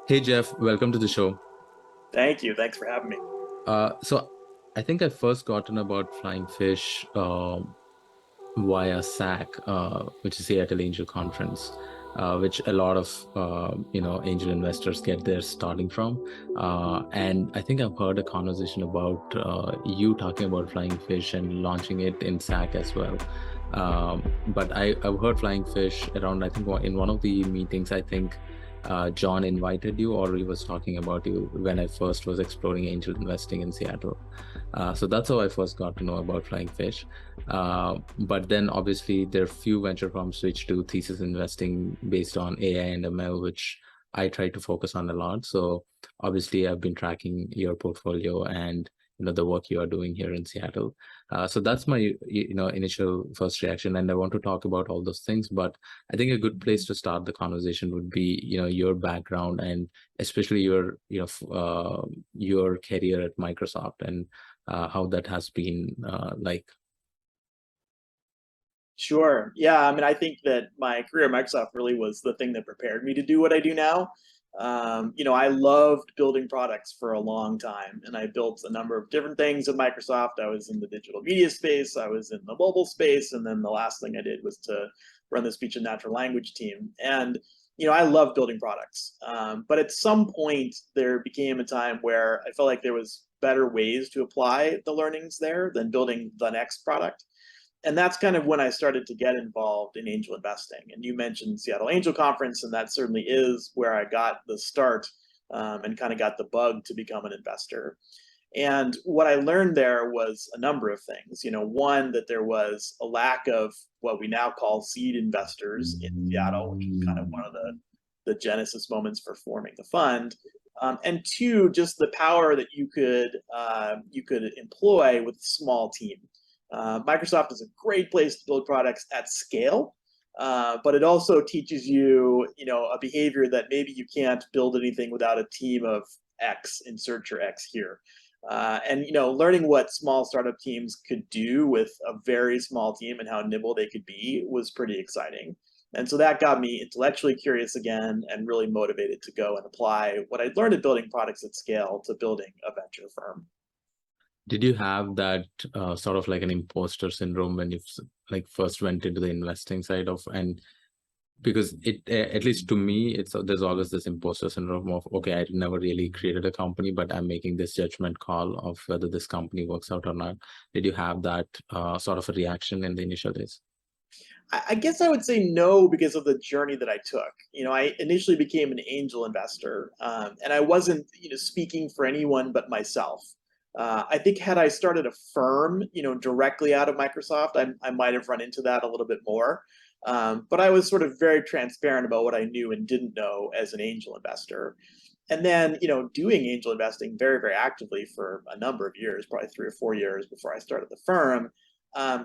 Hey Jeff, welcome to the show. Thank you. Thanks for having me. So I think I first gotten about Flying Fish via SAC, which is Seattle Angel Conference, which a lot of angel investors get their starting from. And I think I've heard a conversation about you talking about Flying Fish and launching it in SAC as well. But I've heard Flying Fish around, I think in one of the meetings, I think John invited you or he was talking about you when I first was exploring angel investing in Seattle. So that's how I first got to know about Flying Fish. But then obviously there are few venture firms switch to thesis investing based on AI and ML, which I try to focus on a lot. So obviously I've been tracking your portfolio and the work you are doing here in Seattle. So that's my initial first reaction, and I want to talk about all those things. But I think a good place to start the conversation would be your background and especially your career at Microsoft and how that has been like. Sure. Yeah. I mean, I think that my career at Microsoft really was the thing that prepared me to do what I do now. I loved building products for a long time, and I built a number of different things at Microsoft. I was in the digital media space, I was in the mobile space, and then the last thing I did was to run the speech and natural language team. And I love building products. But at some point, there became a time where I felt like there was better ways to apply the learnings there than building the next product. And that's kind of when I started to get involved in angel investing. And you mentioned Seattle Angel Conference, and that certainly is where I got the start, and kind of got the bug to become an investor. And what I learned there was a number of things. One, that there was a lack of what we now call seed investors in Seattle, which is kind of one of the genesis moments for forming the fund. And two, just the power that you could employ with a small team. Microsoft is a great place to build products at scale, but it also teaches you, a behavior that maybe you can't build anything without a team of X, insert your X here. And learning what small startup teams could do with a very small team and how nimble they could be was pretty exciting. And so that got me intellectually curious again and really motivated to go and apply what I'd learned at building products at scale to building a venture firm. Did you have that sort of like an imposter syndrome when you like first went into the investing side of, and because it at least to me it's there's always this imposter syndrome of, okay, I never really created a company but I'm making this judgment call of whether this company works out or not. Did you have that sort of a reaction in the initial days? I guess I would say no because of the journey that I took. I initially became an angel investor, and I wasn't, speaking for anyone but myself. I think had I started a firm, directly out of Microsoft, I might have run into that a little bit more. But I was sort of very transparent about what I knew and didn't know as an angel investor. And then, doing angel investing very, very actively for a number of years, probably 3 or 4 years before I started the firm,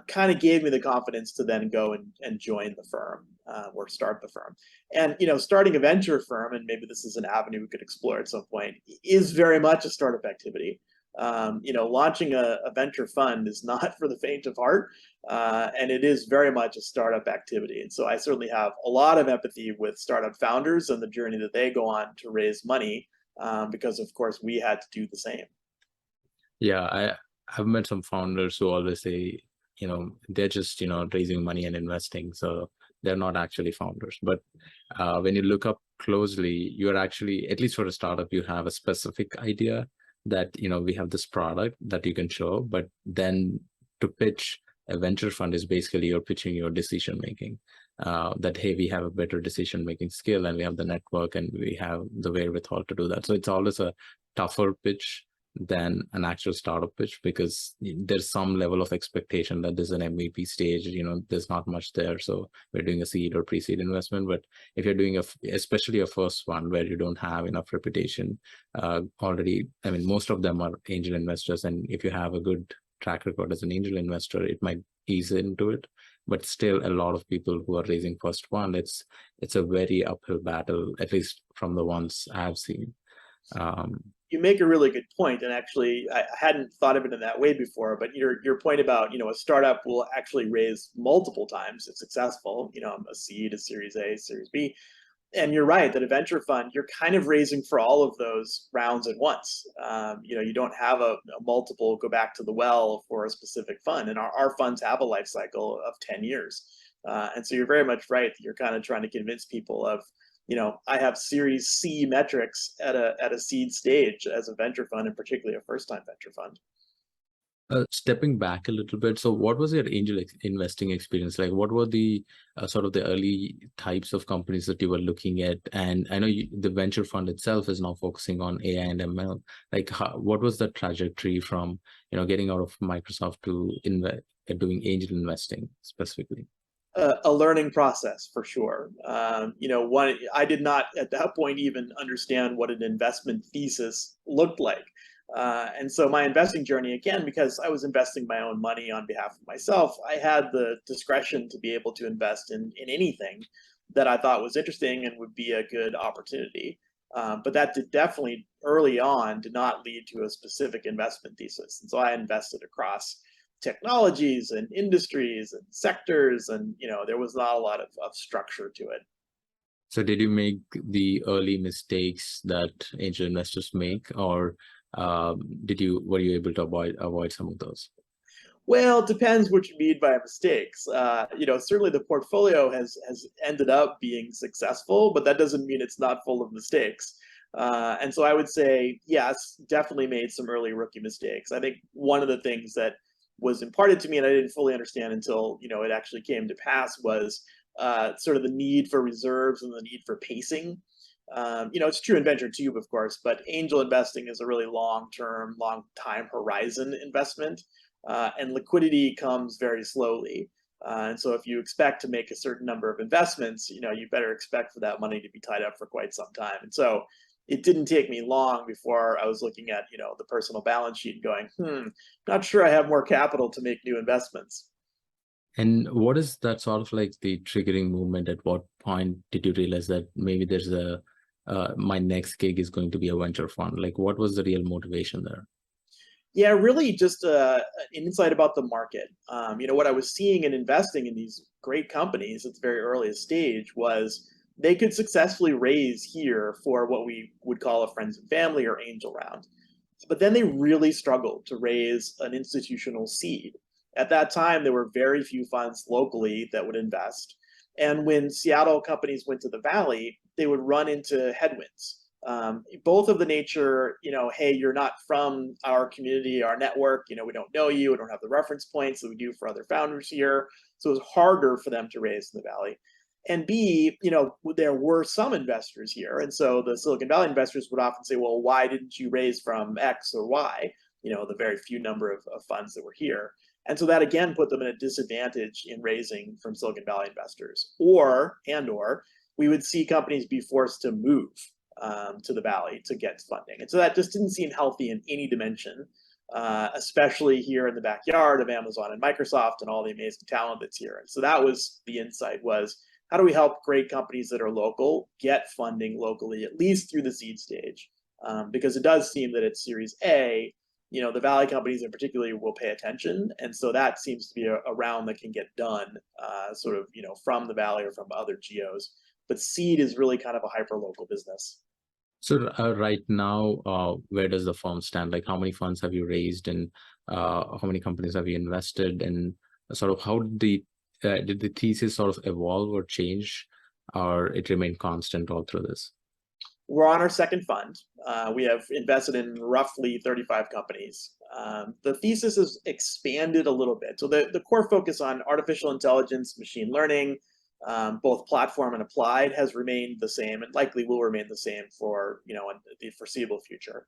kind of gave me the confidence to then go and join the firm, or start the firm. And starting a venture firm, and maybe this is an avenue we could explore at some point, is very much a startup activity. Launching a venture fund is not for the faint of heart, and it is very much a startup activity. And so I certainly have a lot of empathy with startup founders and the journey that they go on to raise money, because of course we had to do the same. Yeah, I've met some founders who always say, they're just, raising money and investing. So they're not actually founders. But when you look up closely, you're actually, at least for a startup, you have a specific idea that, we have this product that you can show, but then to pitch a venture fund is basically you're pitching your decision making. That, hey, we have a better decision making skill and we have the network and we have the wherewithal to do that. So it's always a tougher pitch than an actual startup pitch because there's some level of expectation that there's an MVP stage, there's not much there. So we're doing a seed or pre-seed investment. But if you're doing especially a first one where you don't have enough reputation already, I mean, most of them are angel investors. And if you have a good track record as an angel investor, it might ease into it. But still, a lot of people who are raising first one, it's a very uphill battle, at least from the ones I've seen. You make a really good point, and actually, I hadn't thought of it in that way before. But your point about a startup will actually raise multiple times if successful, a seed, a Series A, Series B. And you're right that a venture fund, you're kind of raising for all of those rounds at once. You don't have a multiple go back to the well for a specific fund, and our funds have a life cycle of 10 years. And so you're very much right that you're kind of trying to convince people of, I have Series C metrics at a seed stage as a venture fund, and particularly a first-time venture fund. Stepping back a little bit, so what was your angel investing experience like? What were the sort of the early types of companies that you were looking at? And I know the venture fund itself is now focusing on AI and ML. Like, what was the trajectory from getting out of Microsoft to doing angel investing specifically? A learning process for sure. One, I did not at that point even understand what an investment thesis looked like. And so my investing journey, again, because I was investing my own money on behalf of myself, I had the discretion to be able to invest in anything that I thought was interesting and would be a good opportunity. But that definitely early on did not lead to a specific investment thesis. And so I invested across technologies and industries and sectors, and there was not a lot of structure to it. So did you make the early mistakes that angel investors make, or were you able to avoid some of those? Well, it depends what you mean by mistakes. Certainly the portfolio has ended up being successful, but that doesn't mean it's not full of mistakes. And so I would say, yes, definitely made some early rookie mistakes. I think one of the things that was imparted to me, and I didn't fully understand until it actually came to pass, was sort of the need for reserves and the need for pacing. It's true in venture too, of course, but angel investing is a really long-term, long-time horizon investment, and liquidity comes very slowly. And so if you expect to make a certain number of investments, you better expect for that money to be tied up for quite some time. And so it didn't take me long before I was looking at, the personal balance sheet and going, not sure I have more capital to make new investments. And what is that sort of like the triggering movement? At what point did you realize that maybe there's my next gig is going to be a venture fund? Like, what was the real motivation there? Yeah, really just an insight about the market. What I was seeing in investing in these great companies at the very earliest stage was they could successfully raise here for what we would call a friends and family or angel round. But then they really struggled to raise an institutional seed. At that time, there were very few funds locally that would invest. And when Seattle companies went to the Valley, they would run into headwinds. Both of the nature, hey, you're not from our community, our network, we don't know you, we don't have the reference points that we do for other founders here. So it was harder for them to raise in the Valley. And B, there were some investors here. And so the Silicon Valley investors would often say, well, why didn't you raise from X or Y? The very few number of funds that were here. And so that again put them in a disadvantage in raising from Silicon Valley investors. Or we would see companies be forced to move to the Valley to get funding. And so that just didn't seem healthy in any dimension, especially here in the backyard of Amazon and Microsoft and all the amazing talent that's here. And so that was the insight, was how do we help great companies that are local get funding locally, at least through the seed stage? Because it does seem that at Series A, the Valley companies in particular will pay attention. And so that seems to be a round that can get done sort of, from the Valley or from other geos. But seed is really kind of a hyper local business. So right now, where does the firm stand? Like, how many funds have you raised, and how many companies have you invested? And sort of how did the thesis sort of evolve or change, or it remained constant all through this? We're on our second fund. We have invested in roughly 35 companies. The thesis has expanded a little bit. So the core focus on artificial intelligence, machine learning, both platform and applied, has remained the same and likely will remain the same for the foreseeable future.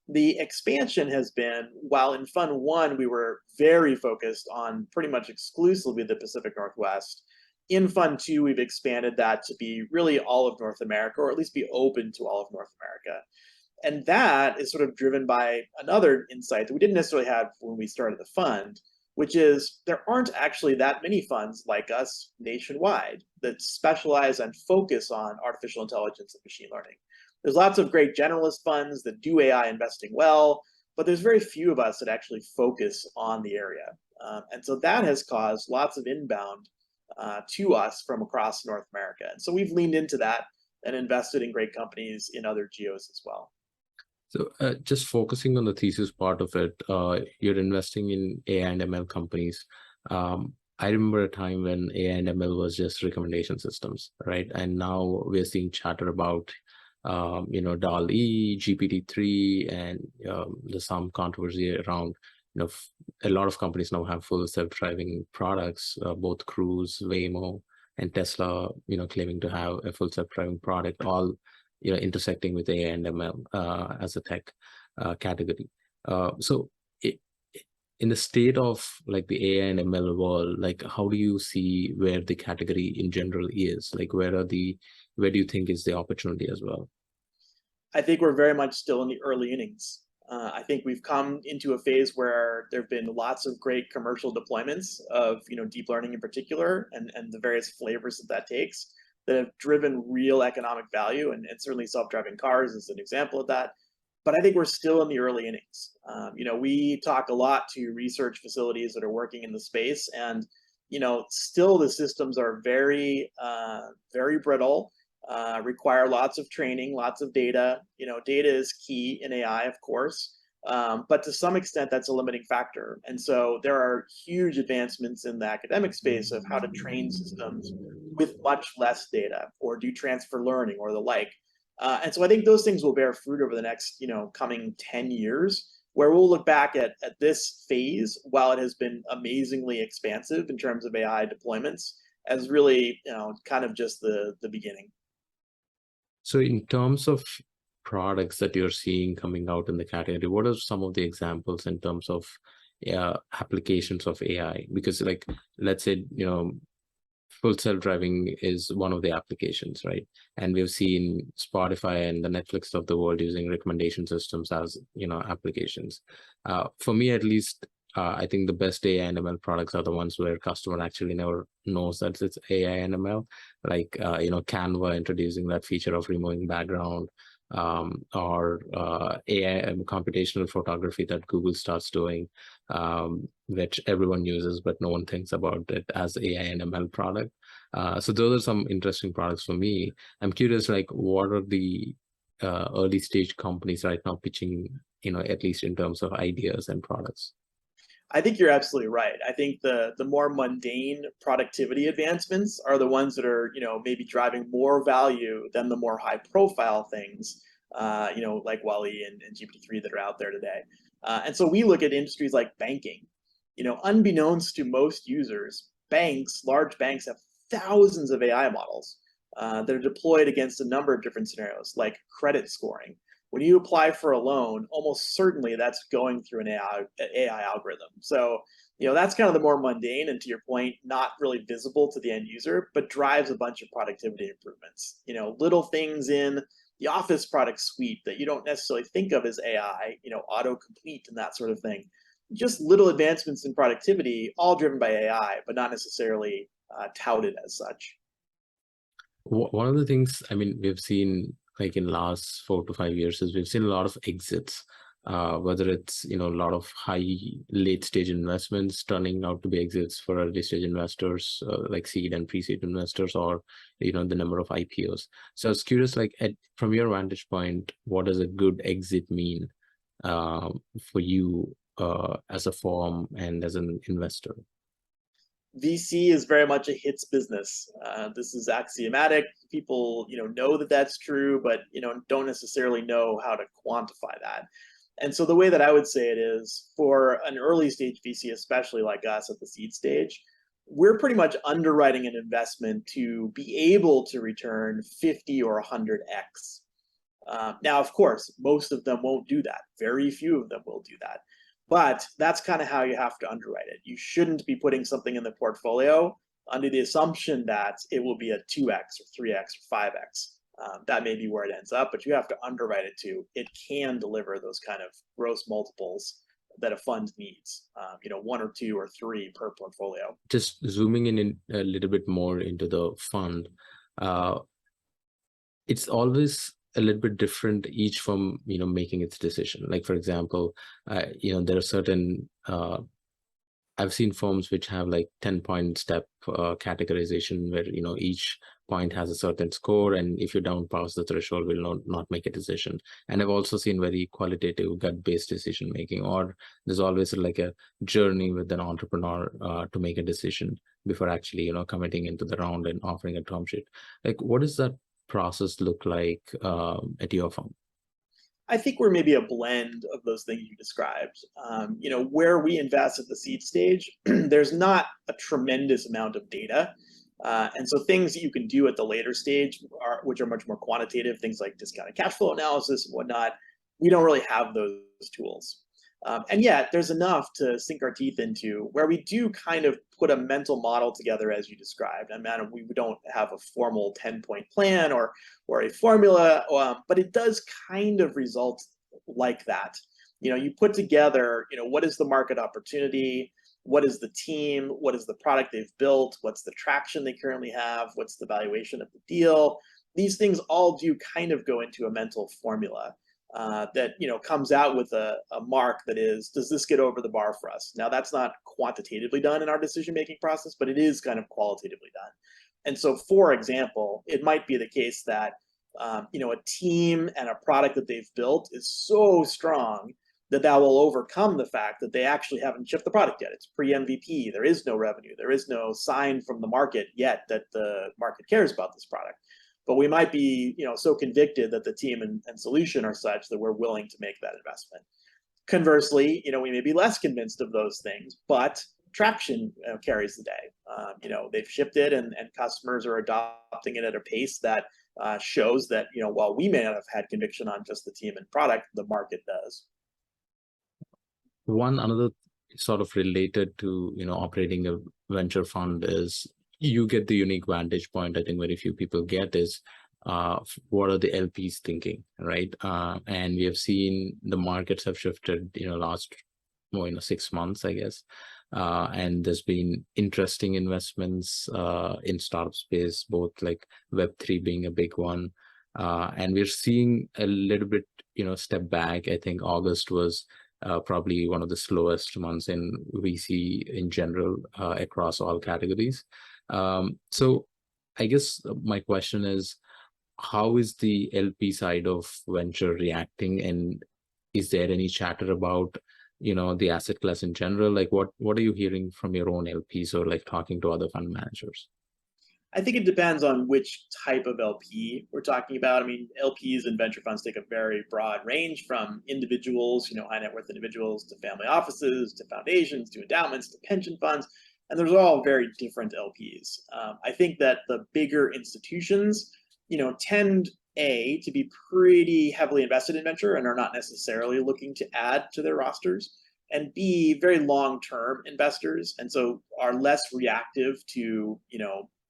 The expansion has been, while in Fund 1 we were very focused on pretty much exclusively the Pacific Northwest, in Fund 2 we've expanded that to be really all of North America, or at least be open to all of North America. And that is sort of driven by another insight that we didn't necessarily have when we started the fund, which is there aren't actually that many funds like us nationwide that specialize and focus on artificial intelligence and machine learning. There's lots of great generalist funds that do AI investing well, but there's very few of us that actually focus on the area. And so that has caused lots of inbound to us from across North America. And so we've leaned into that. and invested in great companies in other geos as well. So just focusing on the thesis part of it, you're investing in AI and ML companies. I remember a time when AI and ML was just recommendation systems, right? And now we're seeing chatter about, DAL-E, GPT-3, and there's some controversy around, a lot of companies now have full self-driving products, both Cruise, Waymo, and Tesla, claiming to have a full self-driving product, all intersecting with AI and ML as a tech category. So in the state of like the AI and ML world, like how do you see where the category in general is? Like where do you think is the opportunity as well? I think we're very much still in the early innings. I think we've come into a phase where there have been lots of great commercial deployments of deep learning in particular, and the various flavors that takes, that have driven real economic value, and certainly self-driving cars is an example of that. But I think we're still in the early innings. We talk a lot to research facilities that are working in the space, and still the systems are very, very brittle. Require lots of training, lots of data. Data is key in AI, of course, but to some extent that's a limiting factor. And so there are huge advancements in the academic space of how to train systems with much less data, or do transfer learning or the like. And so I think those things will bear fruit over the next, coming 10 years, where we'll look back at this phase, while it has been amazingly expansive in terms of AI deployments, as really, kind of just the beginning. So in terms of products that you're seeing coming out in the category, what are some of the examples in terms of applications of AI? Because like, let's say, full self-driving is one of the applications, right? And we've seen Spotify and the Netflix of the world using recommendation systems as, applications. For me, at least, I think the best AI and ML products are the ones where customer actually never knows that it's AI and ML, like, Canva introducing that feature of removing background, or AI computational photography that Google starts doing, which everyone uses, but no one thinks about it as AI and ML product. So those are some interesting products for me. I'm curious, like, what are the early stage companies right now pitching, at least in terms of ideas and products? I think you're absolutely right. I think the more mundane productivity advancements are the ones that are, maybe driving more value than the more high profile things, like Wall-E and GPT-3 that are out there today. And so we look at industries like banking. Unbeknownst to most users, large banks have thousands of AI models that are deployed against a number of different scenarios, like credit scoring. When you apply for a loan, almost certainly that's going through an AI algorithm. So, that's kind of the more mundane, and to your point, not really visible to the end user, but drives a bunch of productivity improvements. Little things in the Office product suite that you don't necessarily think of as AI, autocomplete and that sort of thing. Just little advancements in productivity, all driven by AI, but not necessarily touted as such. One of the things, I mean, we've seen like in last 4 to 5 years is we've seen a lot of exits, whether it's, a lot of late stage investments turning out to be exits for early stage investors, like seed and pre-seed investors, or, the number of IPOs. So I was curious, like from your vantage point, what does a good exit mean for you as a firm and as an investor? VC is very much a hits business. This is axiomatic. People, know that that's true, but don't necessarily know how to quantify that. And so the way that I would say it is, for an early stage VC, especially like us at the seed stage, we're pretty much underwriting an investment to be able to return 50 or 100x. Now, of course, most of them won't do that. Very few of them will do that. But that's kind of how you have to underwrite it. You shouldn't be putting something in the portfolio under the assumption that it will be a 2x or 3x or 5x. That may be where it ends up, but you have to underwrite it to it can deliver those kind of gross multiples that a fund needs, 1 or 2 or 3 per portfolio. Just zooming in a little bit more into the fund, it's always a little bit different, each firm, making its decision. Like, for example, there are certain, I've seen firms which have like 10-point step categorization where, each point has a certain score, and if you don't pass the threshold, will not make a decision. And I've also seen very qualitative gut-based decision making, or there's always like a journey with an entrepreneur to make a decision before actually, committing into the round and offering a term sheet. Like, what does that process look like at your firm? I think we're maybe a blend of those things you described. Where we invest at the seed stage, there's not a tremendous amount of data. And so things that you can do at the later stage, which are much more quantitative, things like discounted cash flow analysis and whatnot, we don't really have those tools. And yet there's enough to sink our teeth into where we do kind of put a mental model together as you described. I mean, we don't have a formal 10-point plan or a formula, but it does kind of result like that. You put together, what is the market opportunity? What is the team? What is the product they've built? What's the traction they currently have? What's the valuation of the deal? These things all do kind of go into a mental formula that comes out with a mark that is, does this get over the bar for us? Now, that's not quantitatively done in our decision-making process, but it is kind of qualitatively done. And so, for example, it might be the case that a team and a product that they've built is so strong that will overcome the fact that they actually haven't shipped the product yet. It's pre-MVP. There is no revenue. There is no sign from the market yet that the market cares about this product. But we might be, so convicted that the team and solution are such that we're willing to make that investment. Conversely, we may be less convinced of those things, but traction carries the day. They've shipped it, and customers are adopting it at a pace that shows that, while we may not have had conviction on just the team and product, the market does. One another sort of related to operating a venture fund is you get the unique vantage point. I think very few people get is what are the LPs thinking, right? And we have seen the markets have shifted last 6 months, I guess, and there's been interesting investments in startup space, both like Web3 being a big one, and we're seeing a little bit step back. I think August was probably one of the slowest months in VC in general across all categories. So I guess my question is, how is the LP side of venture reacting, and is there any chatter about the asset class in general? Like what are you hearing from your own LPs or like talking to other fund managers? I think it depends on which type of LP we're talking about. I mean, LPs and venture funds take a very broad range from individuals, high net worth individuals, to family offices, to foundations, to endowments, to pension funds. And those are all very different LPs. I think that the bigger institutions, tend to be pretty heavily invested in venture and are not necessarily looking to add to their rosters, and B, very long-term investors, and so are less reactive to,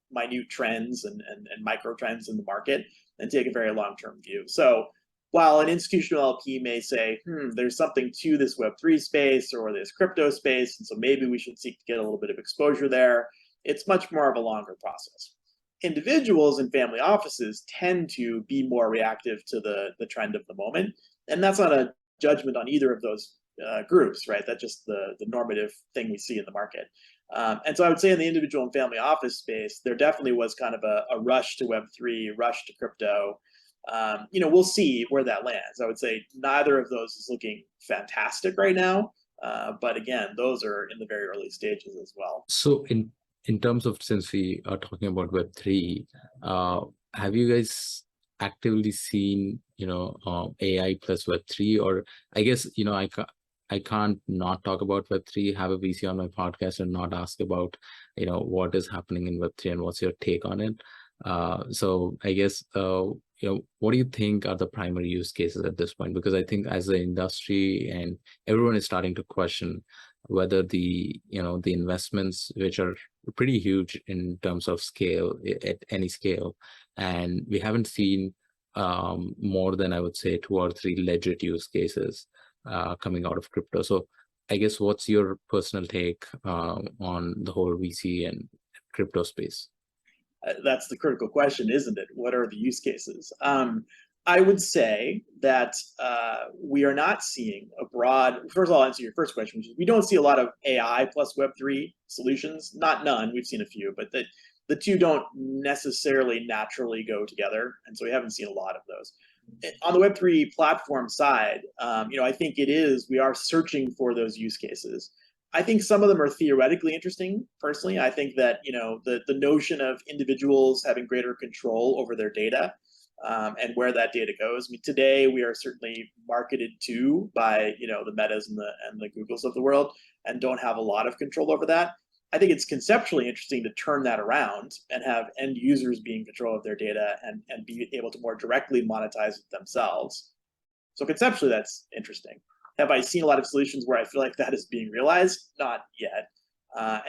minute trends and micro trends in the market, and take a very long-term view. So while an institutional LP may say, there's something to this Web3 space or this crypto space, and so maybe we should seek to get a little bit of exposure there, it's much more of a longer process. Individuals and family offices tend to be more reactive to the trend of the moment, and that's not a judgment on either of those groups, right? That's just the normative thing we see in the market. And so I would say in the individual and family office space, there definitely was kind of a rush to Web3, rush to crypto. We'll see where that lands. I would say neither of those is looking fantastic right now. But again, those are in the very early stages as well. So in terms of, since we are talking about Web3, have you guys actively seen, AI plus Web3? Or I guess, I can't not talk about Web3, have a VC on my podcast and not ask about, what is happening in Web3 and what's your take on it. So I guess, what do you think are the primary use cases at this point? Because I think as the industry and everyone is starting to question whether the investments, which are pretty huge in terms of scale at any scale, and we haven't seen more than, I would say, 2 or 3 legit use cases coming out of crypto. So I guess what's your personal take on the whole VC and crypto space? That's the critical question, isn't it? What are the use cases? I would say that we are not seeing a broad, first of all, I'll answer your first question, which is we don't see a lot of AI plus Web3 solutions, not none, we've seen a few, but that the two don't necessarily naturally go together, and so we haven't seen a lot of those. On the Web3 platform side, I think we are searching for those use cases. I think some of them are theoretically interesting. Personally, I think that the notion of individuals having greater control over their data, and where that data goes. I mean, today we are certainly marketed to by the Metas and the Googles of the world, and don't have a lot of control over that. I think it's conceptually interesting to turn that around and have end users be in control of their data, and be able to more directly monetize it themselves. So conceptually, that's interesting. Have I seen a lot of solutions where I feel like that is being realized? Not yet.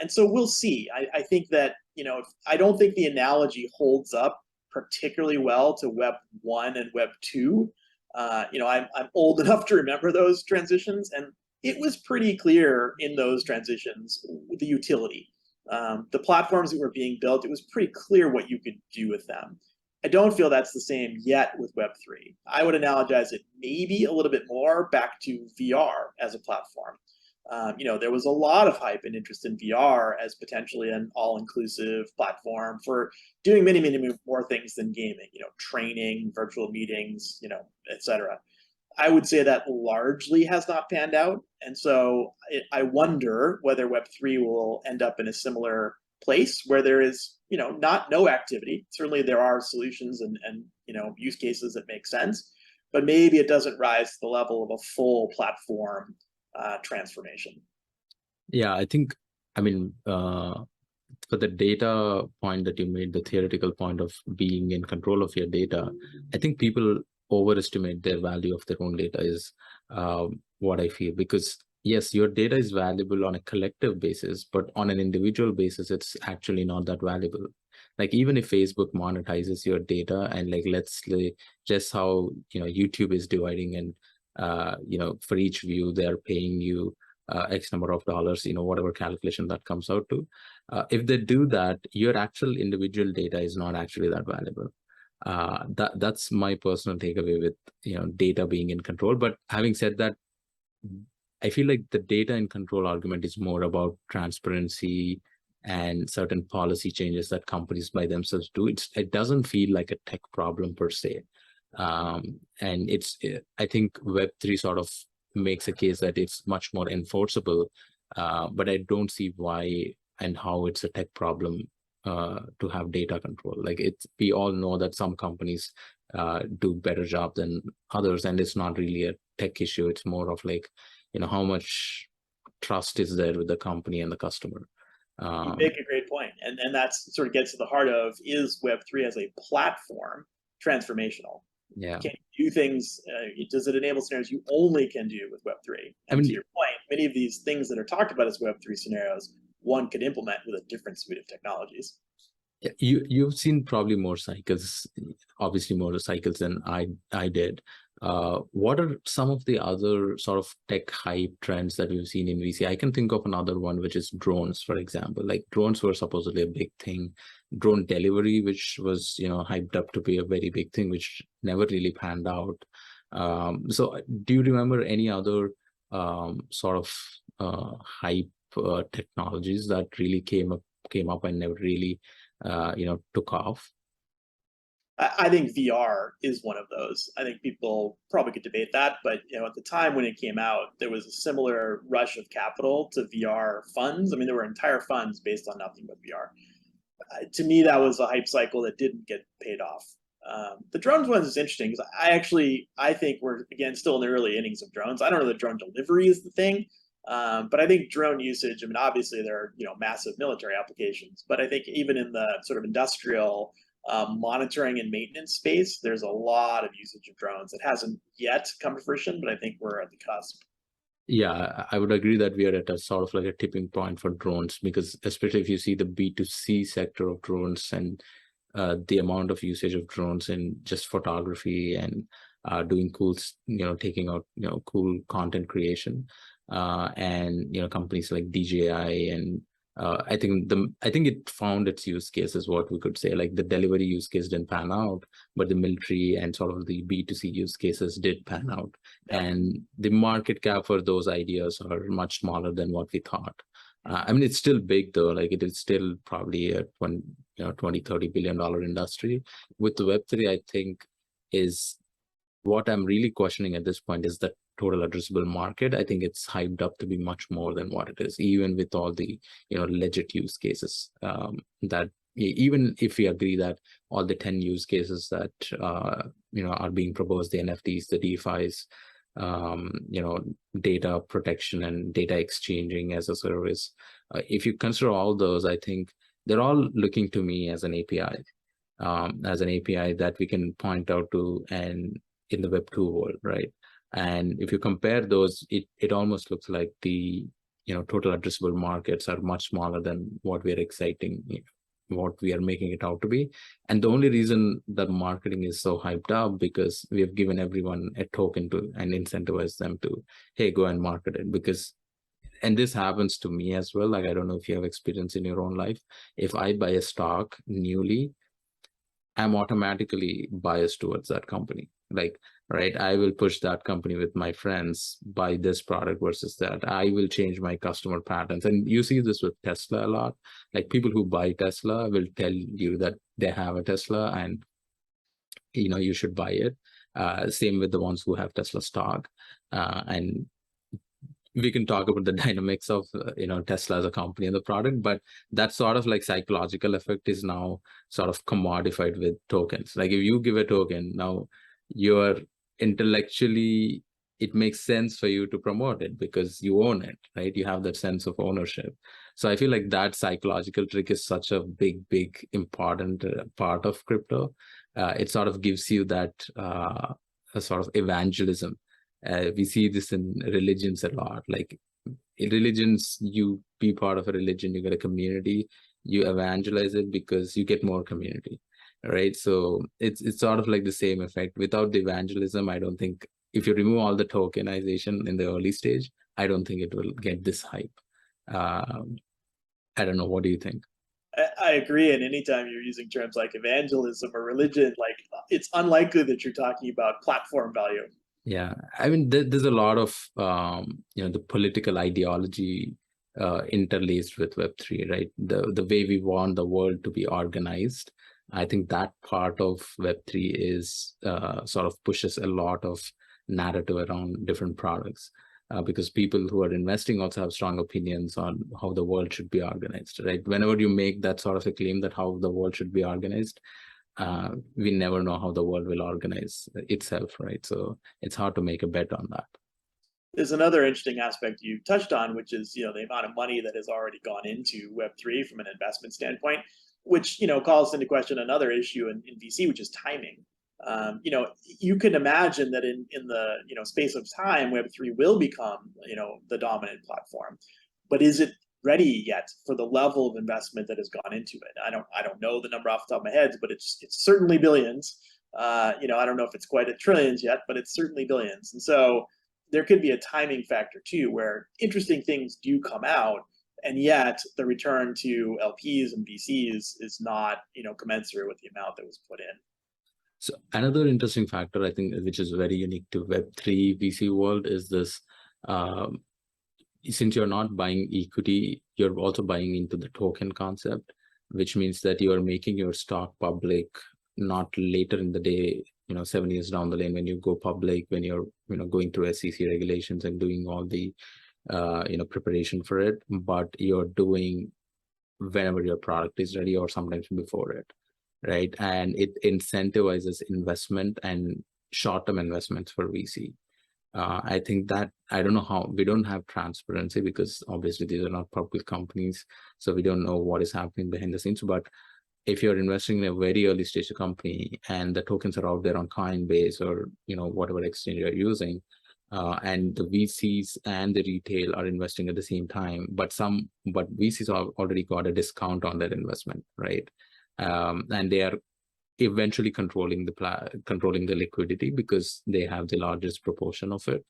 And so we'll see. I think that, I don't think the analogy holds up particularly well to Web 1 and Web 2. I'm old enough to remember those transitions, and it was pretty clear in those transitions the utility. The platforms that were being built, it was pretty clear what you could do with them. I don't feel that's the same yet with Web3. I would analogize it maybe a little bit more back to VR as a platform. There was a lot of hype and interest in VR as potentially an all-inclusive platform for doing many, many more things than gaming, training, virtual meetings, etc. I would say that largely has not panned out. And so I wonder whether Web3 will end up in a similar place where there is, no activity. Certainly there are solutions and use cases that make sense, but maybe it doesn't rise to the level of a full platform transformation. Yeah, for the data point that you made, the theoretical point of being in control of your data, I think people overestimate their value of their own data is what I feel. Because yes, your data is valuable on a collective basis, but on an individual basis, it's actually not that valuable. Like even if Facebook monetizes your data, and like let's say just how YouTube is dividing, and for each view they're paying you X number of dollars, whatever calculation that comes out to. If they do that, your actual individual data is not actually that valuable. That's my personal takeaway with data being in control. But having said that, I feel like the data in control argument is more about transparency and certain policy changes that companies by themselves do. It doesn't feel like a tech problem per se. And I think Web3 sort of makes a case that it's much more enforceable, but I don't see why and how it's a tech problem to have data control. Like we all know that some companies do better job than others, and it's not really a tech issue. It's more of like, how much trust is there with the company and the customer. You make a great point. And that's sort of gets to the heart of, is Web3 as a platform transformational? Yeah. Can you do things, does it enable scenarios you only can do with Web3? And to your point, many of these things that are talked about as Web3 scenarios, one could implement with a different suite of technologies. You've seen probably more cycles, obviously more cycles than I did. What are some of the other sort of tech hype trends that we've seen in VC? I can think of another one, which is drones, for example. Like drones were supposedly a big thing. Drone delivery, which was hyped up to be a very big thing, which never really panned out. So do you remember any other sort of hype technologies that really came up and never really took off? I think VR is one of those. I think people probably could debate that, but at the time when it came out, there was a similar rush of capital to VR funds. I mean, there were entire funds based on nothing but VR. To me, that was a hype cycle that didn't get paid off. The drones one is interesting because I think we're again still in the early innings of drones. I don't know that drone delivery is the thing, but I think drone usage. I mean, obviously there are massive military applications, but I think even in the sort of industrial monitoring and maintenance space, there's a lot of usage of drones. It hasn't yet come to fruition, but I think we're at the cusp. Yeah, I would agree that we are at a sort of like a tipping point for drones, because especially if you see the B2C sector of drones and the amount of usage of drones in just photography and doing cool, taking out, cool content creation, and companies like DJI and I think it found its use case, is what we could say. Like the delivery use case didn't pan out, but the military and sort of the B2C use cases did pan out. Yeah. And the market cap for those ideas are much smaller than what we thought. I mean, it's still big though. Like it is still probably a 20-30 billion dollar industry. With the Web3, I think is what I'm really questioning at this point is the total addressable market. I think it's hyped up to be much more than what it is, even with all the legit use cases. That even if we agree that all the 10 use cases that are being proposed, the NFTs, the DeFi's, data protection and data exchanging as a service. If you consider all those, I think they're all looking to me as an API, that we can point out to and in the Web2 world, right? And if you compare those, it almost looks like the total addressable markets are much smaller than what what we are making it out to be. And the only reason that marketing is so hyped up because we have given everyone a token to and incentivize them to, hey, go and market it. Because, and this happens to me as well. Like, I don't know if you have experience in your own life. If I buy a stock newly, I'm automatically biased towards that company. Like, right, I will push that company with my friends, buy this product versus that. I will change my customer patterns. And you see this with Tesla a lot. Like people who buy Tesla will tell you that they have a Tesla and you should buy it. Same with the ones who have Tesla stock. And we can talk about the dynamics of Tesla as a company and the product, but that sort of like psychological effect is now sort of commodified with tokens. Like if you give a token, now you're intellectually, it makes sense for you to promote it because you own it, right? You have that sense of ownership. So I feel like that psychological trick is such a big important part of crypto. It sort of gives you that a sort of evangelism. We see this in religions a lot. Like in religions, you be part of a religion, you get a community, you evangelize it because you get more community, right? So it's sort of like the same effect. Without the evangelism, I don't think, if you remove all the tokenization in the early stage, I don't think it will get this hype. I don't know. What do you think? I agree. And anytime you're using terms like evangelism or religion, like it's unlikely that you're talking about platform value. Yeah, I mean, there's a lot of the political ideology interlaced with Web3, right? The way we want the world to be organized. I think that part of Web3 is sort of pushes a lot of narrative around different products because people who are investing also have strong opinions on how the world should be organized, right? Whenever you make that sort of a claim that how the world should be organized, we never know how the world will organize itself, right? So it's hard to make a bet on that. There's another interesting aspect you touched on, which is the amount of money that has already gone into Web3 from an investment standpoint, which calls into question another issue in VC, which is timing. You can imagine that in the space of time, Web3 will become the dominant platform, but is it ready yet for the level of investment that has gone into it? I don't know the number off the top of my head, but it's certainly billions. I don't know if it's quite at trillions yet, but it's certainly billions. And so there could be a timing factor too, where interesting things do come out, and yet the return to LPs and VCs is not commensurate with the amount that was put in. So another interesting factor, I think, which is very unique to Web3 VC world is this. Since you're not buying equity, you're also buying into the token concept, which means that you are making your stock public not later in the day, 7 years down the lane when you go public, when you're going through SEC regulations and doing all the preparation for it, but you're doing whenever your product is ready or sometimes before it, right? And it incentivizes investment and short-term investments for VC. I think that, I don't know how, we don't have transparency because obviously these are not public companies, so we don't know what is happening behind the scenes. But if you're investing in a very early stage company and the tokens are out there on Coinbase or whatever exchange you're using, and the VCs and the retail are investing at the same time, but VCs have already got a discount on their investment, right? And they are eventually controlling the liquidity because they have the largest proportion of it.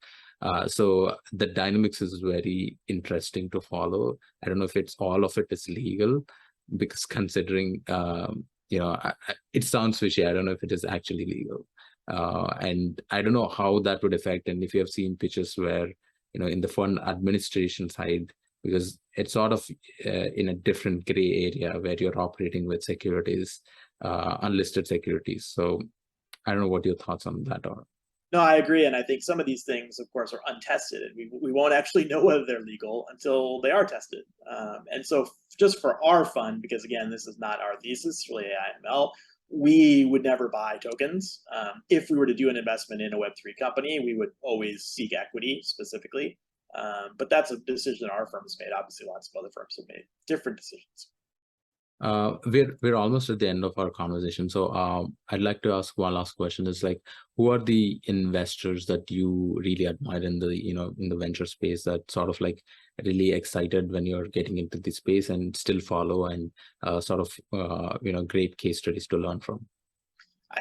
So the dynamics is very interesting to follow. I don't know if all of it is legal, because considering it sounds fishy. I don't know if it is actually legal, and I don't know how that would affect. And if you have seen pitches where in the fund administration side, because it's sort of in a different gray area where you're operating with securities, unlisted securities. So I don't know what your thoughts on that are. No, I agree, and I think some of these things, of course, are untested, and we won't actually know whether they're legal until they are tested. And so, just for our fund, because again, this is not our thesis, it's really AIML, we would never buy tokens. If we were to do an investment in a Web3 company, we would always seek equity specifically. But that's a decision our firm has made. Obviously, lots of other firms have made different decisions. We're almost at the end of our conversation, so I'd like to ask one last question. Is like, who are the investors that you really admire in the in the venture space, that sort of like really excited when you're getting into the space and still follow, and sort of great case studies to learn from?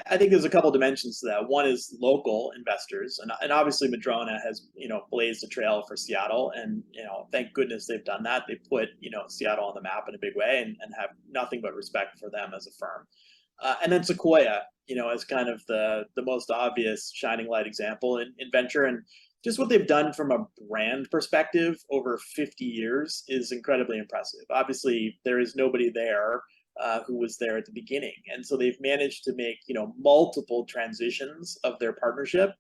I think there's a couple dimensions to that. One is local investors, and obviously Madrona has blazed a trail for Seattle, and thank goodness they've done that. They put Seattle on the map in a big way, and have nothing but respect for them as a firm. And then Sequoia, is kind of the most obvious shining light example in venture, and just what they've done from a brand perspective over 50 years is incredibly impressive. Obviously, there is nobody there who was there at the beginning. And so they've managed to make, multiple transitions of their partnership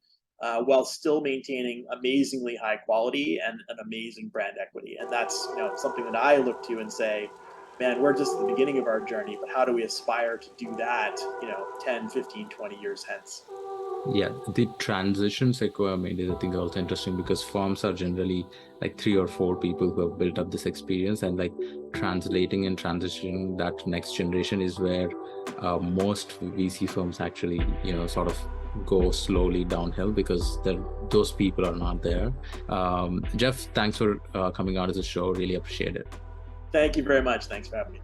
while still maintaining amazingly high quality and an amazing brand equity. And that's, something that I look to and say, man, we're just at the beginning of our journey, but how do we aspire to do that, 10, 15, 20 years hence? Yeah, the transition Sequoia made is, I think, also interesting, because firms are generally like 3 or 4 people who have built up this experience, and like translating and transitioning that next generation is where most VC firms actually, sort of go slowly downhill, because those people are not there. Jeff, thanks for coming out as a show. Really appreciate it. Thank you very much. Thanks for having me.